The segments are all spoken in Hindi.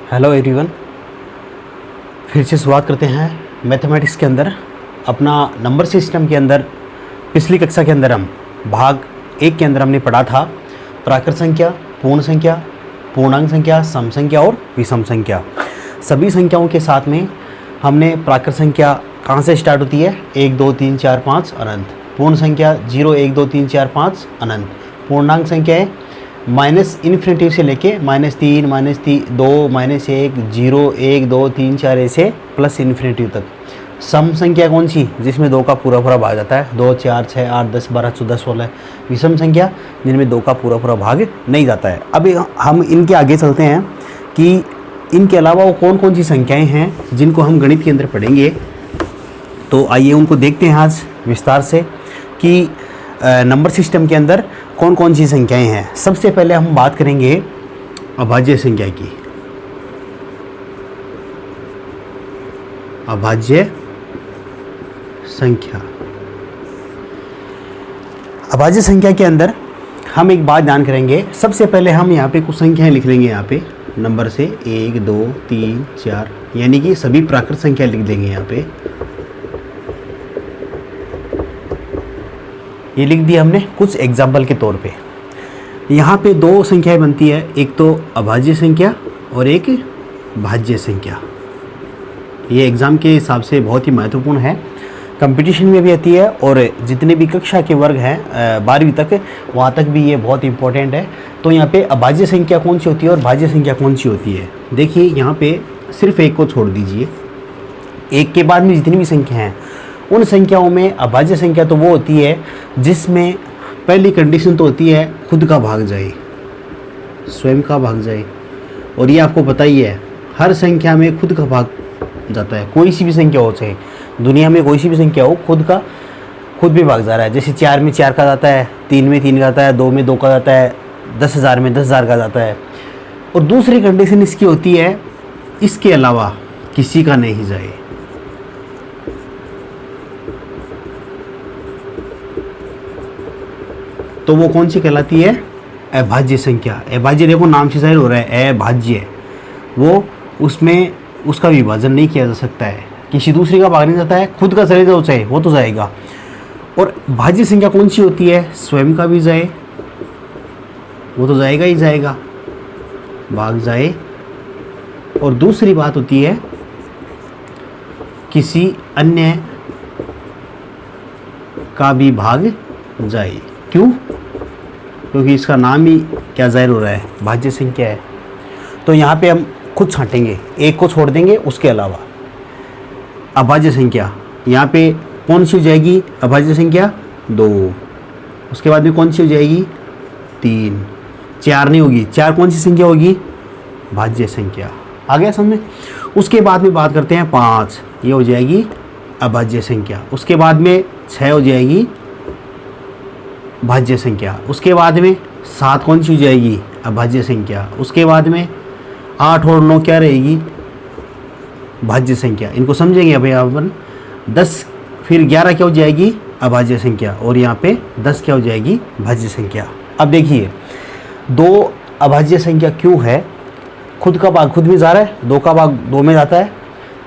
हेलो एवरीवन, फिर से शुरुआत करते हैं मैथमेटिक्स के अंदर अपना नंबर सिस्टम के अंदर। पिछली कक्षा के अंदर हम भाग 1 के अंदर हमने पढ़ा था प्राकृत संख्या, पूर्ण संख्या, पूर्णांक संख्या, सम संख्या और विषम संख्या। सभी संख्याओं के साथ में हमने प्राकृत संख्या कहाँ से स्टार्ट होती है, 1 2 3 4 5 अनंत। पूर्ण संख्या 0 1 2 3 4 5 अनंत। पूर्णांक संख्या है -इन्फिनिटी से लेके -3 -2 -1 0 1 2 3 4 ऐसे +इन्फिनिटी तक। सम संख्या कौन सी, जिसमें 2 का पूरा भाग जाता है, 2 4 6 8 10 12 14 16। विषम संख्या जिनमें 2 का पूरा भाग नहीं जाता है। अभी हम इनके आगे चलते हैं कि इनके अलावा वो कौन कौन सी संख्याएं हैं जिनको हम गणित के अंदर पढ़ेंगे। तो आइए उनको देखते हैं आज विस्तार से कि नंबर सिस्टम के अंदर कौन कौन सी संख्याएं हैं। सबसे पहले हम बात करेंगे अभाज्य संख्या की। अभाज्य संख्या, अभाज्य संख्या के अंदर हम एक बात ध्यान करेंगे। सबसे पहले हम यहाँ पे कुछ संख्याएं लिख लेंगे, यहाँ पे नंबर से 1 2 3 4, यानी कि सभी प्राकृत संख्या लिख देंगे। यहाँ पे ये लिख दिया हमने कुछ एग्जाम्पल के तौर पे। यहाँ पे 2 संख्याएं बनती है, एक तो अभाज्य संख्या और एक भाज्य संख्या। ये एग्ज़ाम के हिसाब से बहुत ही महत्वपूर्ण है, कंपटीशन में भी आती है और जितने भी कक्षा के वर्ग हैं 12वीं तक, वहाँ तक भी ये बहुत इंपॉर्टेंट है। तो यहाँ पे अभाज्य संख्या कौन सी होती है और भाज्य संख्या कौन सी होती है, देखिए यहाँ पे सिर्फ एक को छोड़ दीजिए। एक के बाद में जितनी भी संख्या हैं उन संख्याओं में अभाज्य संख्या तो वो होती है जिसमें पहली कंडीशन तो होती है खुद का भाग जाए, स्वयं का भाग जाए। और ये आपको पता ही है, हर संख्या में खुद का भाग जाता है। कोई सी भी संख्या हो, चाहे दुनिया में कोई सी भी संख्या हो, खुद भी भाग जा रहा है। जैसे 4 में 4 का जाता है, 3 में 3 का जाता है, 2 में 2 का जाता है, 10,000 में 10,000 का जाता है। और दूसरी कंडीशन इसकी होती है इसके अलावा किसी का नहीं जाए। तो वो कौन सी कहलाती है, अभाज्य संख्या। अभाज्य देखो नाम से जाहिर हो रहा है, अभाज्य, वो उसमें उसका विभाजन नहीं किया जा सकता है, किसी दूसरे का भाग नहीं जाता है, खुद का चले जाओ चाहे वो तो जाएगा। और भाज्य संख्या कौन सी होती है, स्वयं का भी जाए, वो तो जाएगा ही जाएगा, भाग जाए। और दूसरी बात होती है किसी अन्य का भी भाग जाए। क्यों? क्योंकि इसका नाम ही क्या जाहिर हो रहा है, भाज्य संख्या है। तो यहाँ पे हम खुद छांटेंगे, एक को छोड़ देंगे, उसके अलावा अभाज्य संख्या यहाँ पे कौन सी हो जाएगी, अभाज्य संख्या 2। उसके बाद में कौन सी हो जाएगी, 3। 4 नहीं होगी, 4 कौन सी संख्या होगी, भाज्य संख्या। आ गया समझ। उसके बाद में बात करते हैं 5, ये हो जाएगी अभाज्य संख्या। उसके बाद में 6 हो जाएगी भाज्य संख्या। उसके बाद में 7 कौन सी हो जाएगी, अभाज्य संख्या। उसके बाद में 8 और 9 क्या रहेगी, भाज्य संख्या। इनको समझेंगे अभी अपन। 10 फिर 11 क्या हो जाएगी, अभाज्य संख्या। और यहाँ पे 10 क्या हो जाएगी, भाज्य संख्या। अब देखिए 2 अभाज्य संख्या क्यों है, खुद का भाग खुद में जा रहा है, 2 का भाग 2 में जाता है,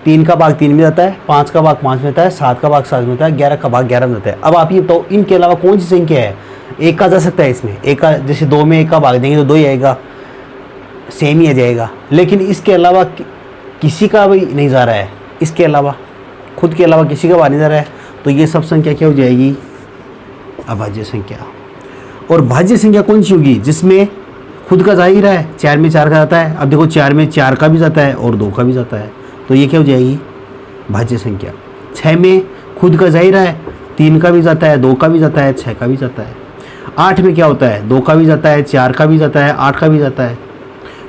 3 का भाग 3 में जाता है, 5 का भाग 5 में जाता है, 7 का भाग 7 में जाता है, 11 का भाग 11 में जाता है। अब आप ये तो इनके अलावा कौन सी संख्या है, एक का जा सकता है इसमें, एक का जैसे 2 में 1 का भाग देंगे तो 2 ही आएगा, सेम ही आ जाएगा। लेकिन इसके अलावा किसी का भी नहीं जा रहा है, इसके अलावा खुद के अलावा किसी का भाग नहीं जा रहा है, तो ये सब संख्या क्या हो जाएगी, अभाज्य संख्या। और भाज्य संख्या कौन सी होगी, जिसमें खुद का जा ही रहा है, 4 में 4 का जाता है। अब देखो 4 में 4 का भी जाता है और 2 का भी जाता है, तो ये क्या हो जाएगी, भाज्य संख्या। 6 में खुद का जा ही रहा है, 3 का भी जाता है, 2 का भी जाता है, 6 का भी जाता है। 8 में क्या होता है, 2 का भी जाता है, 4 का भी जाता है, 8 का भी जाता है।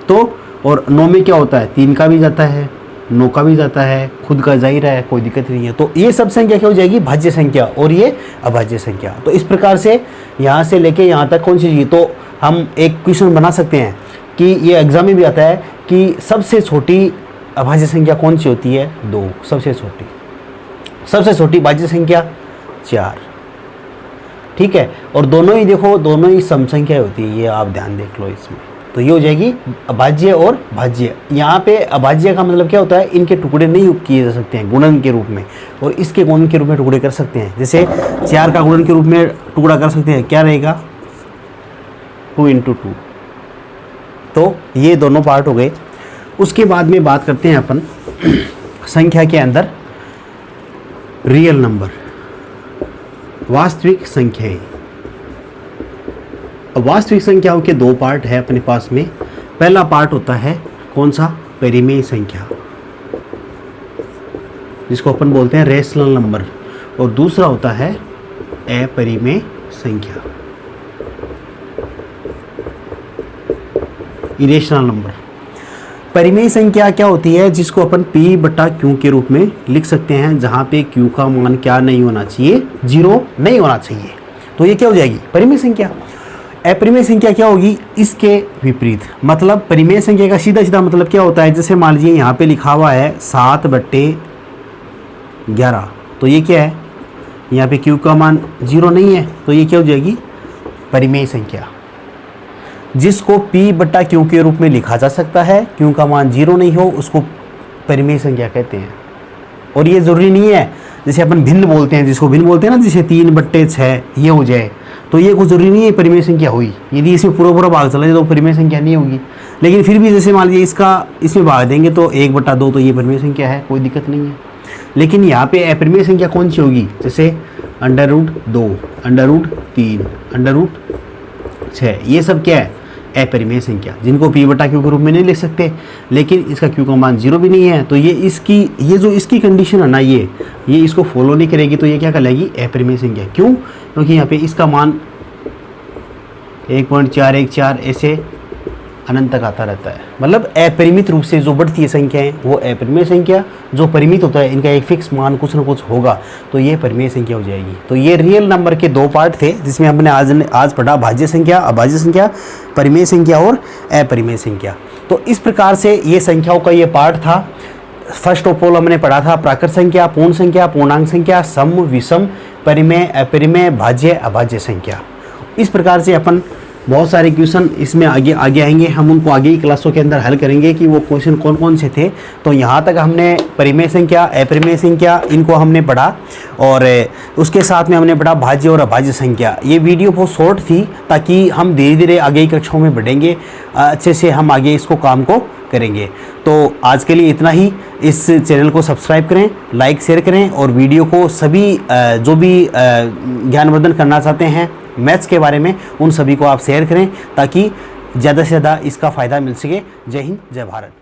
तो और 9 में क्या होता है, 3 का भी जाता है, 9 का भी जाता है, खुद का जा ही रहा है, कोई दिक्कत नहीं है। तो ये सब संख्या क्या हो जाएगी, भाज्य संख्या, और ये अभाज्य संख्या। तो इस प्रकार से यहाँ से लेके यहाँ तक कौन सी चीज़, तो हम एक क्वेश्चन बना सकते हैं कि ये एग्जाम में भी आता है कि सबसे छोटी अभाज्य संख्या कौन सी होती है, 2। सबसे छोटी भाज्य संख्या 4। ठीक है। और दोनों ही देखो, दोनों ही सम संख्या होती है, ये आप ध्यान देख लो इसमें। तो ये हो जाएगी अभाज्य और भाज्य। यहाँ पे अभाज्य का मतलब क्या होता है, इनके टुकड़े नहीं किए जा सकते हैं गुणन के रूप में, और इसके गुणन के रूप में टुकड़े कर सकते हैं। जैसे 4 का गुणन के रूप में टुकड़ा कर सकते हैं, क्या रहेगा 2 × 2। तो ये दोनों पार्ट हो गए। उसके बाद में बात करते हैं अपन संख्या के अंदर रियल नंबर, वास्तविक संख्याएं। वास्तविक संख्याओं के 2 पार्ट है अपने पास में। पहला पार्ट होता है कौन सा, परिमेय संख्या, जिसको अपन बोलते हैं रेशनल नंबर, और दूसरा होता है अपरिमेय संख्या, इरेशनल नंबर। परिमेय संख्या क्या होती है, जिसको अपन P/Q के रूप में लिख सकते हैं, जहाँ पे Q का मान क्या नहीं होना चाहिए, 0 नहीं होना चाहिए। तो ये क्या हो जाएगी परिमेय संख्या। अपरिमेय संख्या क्या होगी, इसके विपरीत। मतलब परिमेय संख्या का सीधा सीधा मतलब क्या होता है, जैसे मान लीजिए यहाँ पे लिखा हुआ है 7/11, तो ये क्या है, यहाँ पे Q का मान 0 नहीं है, तो ये क्या हो जाएगी परिमेय संख्या, जिसको P/Q के रूप में लिखा जा सकता है। Q का मान 0 नहीं हो उसको परिमेय संख्या कहते हैं। और ये ज़रूरी नहीं है, जैसे अपन भिन्न बोलते हैं, जिसको भिन्न बोलते हैं ना, जैसे 3/6 ये हो जाए, तो ये कुछ ज़रूरी नहीं है परिमेय संख्या हुई। यदि इसमें पूरा भाग चला जाए तो परिमेय संख्या नहीं होगी। लेकिन फिर भी जैसे मान लीजिए इसमें भाग देंगे तो 1/2, तो ये परिमेय संख्या है, कोई दिक्कत नहीं है। लेकिन यहाँ पे अपरिमेय संख्या कौन सी होगी, जैसे √2, √3, √6, ये सब क्या है अपरिमेय संख्या, जिनको P/Q के रूप में नहीं लिख सकते। लेकिन इसका Q का मान 0 भी नहीं है, तो ये जो इसकी कंडीशन है ना, ये इसको फॉलो नहीं करेगी, तो ये क्या कहलाएगी अपरिमेय संख्या। क्यों, क्योंकि यहाँ पे इसका मान 1.414 ऐसे अनंत तक आता रहता है। मतलब अपरिमित रूप से जो बढ़ती है संख्याएं वो अपरिमेय संख्या, जो परिमित होता है इनका एक फिक्स मान कुछ ना कुछ होगा, तो ये परिमेय संख्या हो जाएगी। तो ये रियल नंबर के 2 पार्ट थे, जिसमें हमने आज पढ़ा भाज्य संख्या, अभाज्य संख्या, परिमेय संख्या और अपरिमेय संख्या। तो इस प्रकार से ये संख्याओं का ये पार्ट था। फर्स्ट ऑफ ऑल हमने पढ़ा था प्राकृत संख्या, पूर्ण संख्या, पूर्णांक संख्या, सम, विषम, परिमेय, अपरिमेय, भाज्य, अभाज्य संख्या। इस प्रकार से अपन बहुत सारे क्वेश्चन इसमें आगे आएंगे, हम उनको आगे की क्लासों के अंदर हल करेंगे कि वो क्वेश्चन कौन कौन से थे। तो यहाँ तक हमने परिमेय संख्या, अपरिमेय संख्या इनको हमने पढ़ा, और उसके साथ में हमने पढ़ा भाज्य और अभाज्य संख्या। ये वीडियो बहुत शॉर्ट थी, ताकि हम धीरे धीरे आगे की कक्षाओं में बढ़ेंगे, अच्छे से हम आगे इसको काम को करेंगे। तो आज के लिए इतना ही। इस चैनल को सब्सक्राइब करें, लाइक शेयर करें, और वीडियो को सभी जो भी ज्ञानवर्धन करना चाहते हैं मैथ्स के बारे में, उन सभी को आप शेयर करें, ताकि ज़्यादा से ज़्यादा इसका फ़ायदा मिल सके। जय हिंद, जय भारत।